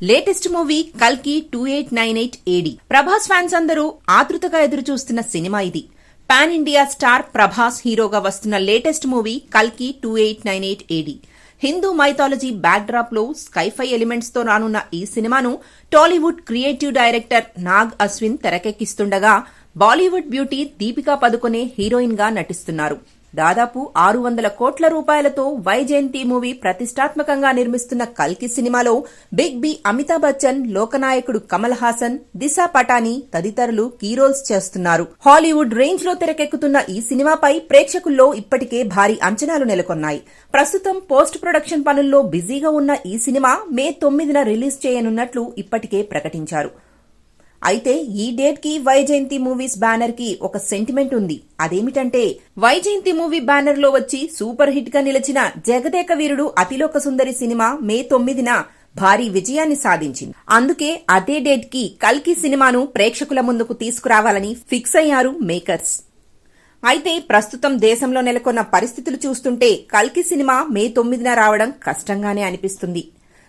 Latest movie కల్కి 2898 AD. Prabhas fans అందరూ ఆతృతగా ఎదురు చూస్తున్న సినిమా ఇది. పాన్ ఇండియా స్టార్ ప్రభాస్ హీరోగా వస్తున్న లేటెస్ట్ మూవీ కల్కి 2898 AD. Hindu mythology backdrop లో స్కైఫై ఎలిమెంట్స్ తో రానున్న ఈ సినిమాను టాలీవుడ్ క్రియేటివ్ డైరెక్టర్ నాగ్ అశ్విన్ తెరకెక్కిస్తుండగా బాలీవుడ్ బ్యూటీ దీపికా పదుకొనే హీరోయిన్ గా నటిస్తున్నారు. దాదాపు 600 కోట్ల రూపాయలతో వైజయంతి మూవీ ప్రతిష్టాత్మకంగా నిర్మిస్తున్న కల్కి సినిమాలో బిగ్ బి అమితాబ్ బచ్చన్, లోకనాయకుడు కమల్ హాసన్, దిశా పటాని తదితరులు కీ రోల్స్ చేస్తున్నారు. హాలీవుడ్ రేంజ్ లో తెరకెక్కుతున్న ఈ సినిమాపై ప్రేక్షకుల్లో ఇప్పటికే భారీ అంచనాలు నెలకొన్నాయి. ప్రస్తుతం పోస్ట్ ప్రొడక్షన్ పనుల్లో బిజీగా ఉన్న ఈ సినిమా మే 9న రిలీజ్ చేయనున్నట్లు ఇప్పటికే ప్రకటించారు. అయితే ఈ డేట్ కి వైజయంతి మూవీస్ బ్యానర్ కి ఒక సెంటిమెంట్ ఉంది. అదేమిటంటే వైజయంతి మూవీ బ్యానర్ లో వచ్చి సూపర్ హిట్ గా నిలిచిన జగదేక వీరుడు అతిలోక సుందరి సినిమా మే 9న భారీ విజయాన్ని సాధించింది. అందుకే అదే డేట్ కి కల్కి సినిమాను ప్రేక్షకుల ముందుకు తీసుకురావాలని ఫిక్స్ అయ్యారు మేకర్స్. అయితే ప్రస్తుతం దేశంలో నెలకొన్న పరిస్థితులు చూస్తుంటే కల్కి సినిమా మే 9న రావడం కష్టంగానే అనిపిస్తుంది.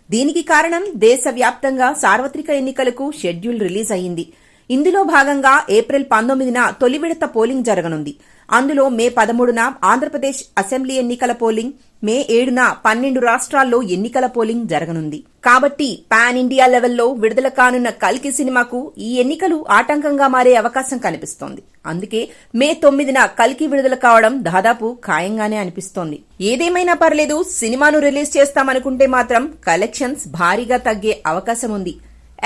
దీనికి కారణం దేశవ్యాప్తంగా సార్వత్రిక ఎన్నికలకు షెడ్యూల్ రిలీజ్ అయింది. ఇందులో భాగంగా ఏప్రిల్ 19న తొలి విడత పోలింగ్ జరగనుంది. అందులో మే 13న ఆంధ్రప్రదేశ్ అసెంబ్లీ ఎన్నికల పోలింగ్, మే 7న 12 రాష్ట్రాల్లో ఎన్నికల పోలింగ్ జరగనుంది. కాబట్టి పాన్ ఇండియా లెవెల్లో విడుదల కానున్న కల్కి సినిమాకు ఈ ఎన్నికలు ఆటంకంగా మారే అవకాశం కనిపిస్తోంది. అందుకే మే 9న కల్కి విడుదల కావడం దాదాపు ఖాయంగానే అనిపిస్తోంది. ఏదేమైనా పర్లేదు, సినిమాను రిలీజ్ చేస్తామనుకుంటే మాత్రం కలెక్షన్స్ భారీగా తగ్గే అవకాశం ఉంది.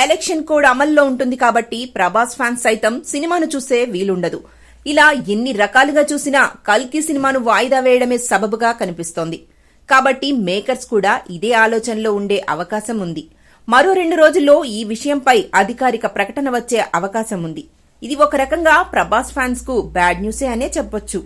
ఎలక్షన్ కోడ్ అమల్లో ఉంటుంది కాబట్టి ప్రభాస్ ఫ్యాన్స్ సైతం సినిమాను చూసే వీలుండదు. ఇలా ఎన్ని రకాలుగా చూసినా కల్కి సినిమాను వాయిదా వేయడమే సబబుగా కనిపిస్తోంది. కాబట్టి మేకర్స్ కూడా ఇదే ఆలోచనలో ఉండే అవకాశం ఉంది. మరో 2 రోజుల్లో ఈ విషయంపై అధికారిక ప్రకటన వచ్చే అవకాశం ఉంది. ఇది ఒక రకంగా ప్రభాస్ ఫ్యాన్స్ కు బ్యాడ్ న్యూసే అనే చెప్పొచ్చు.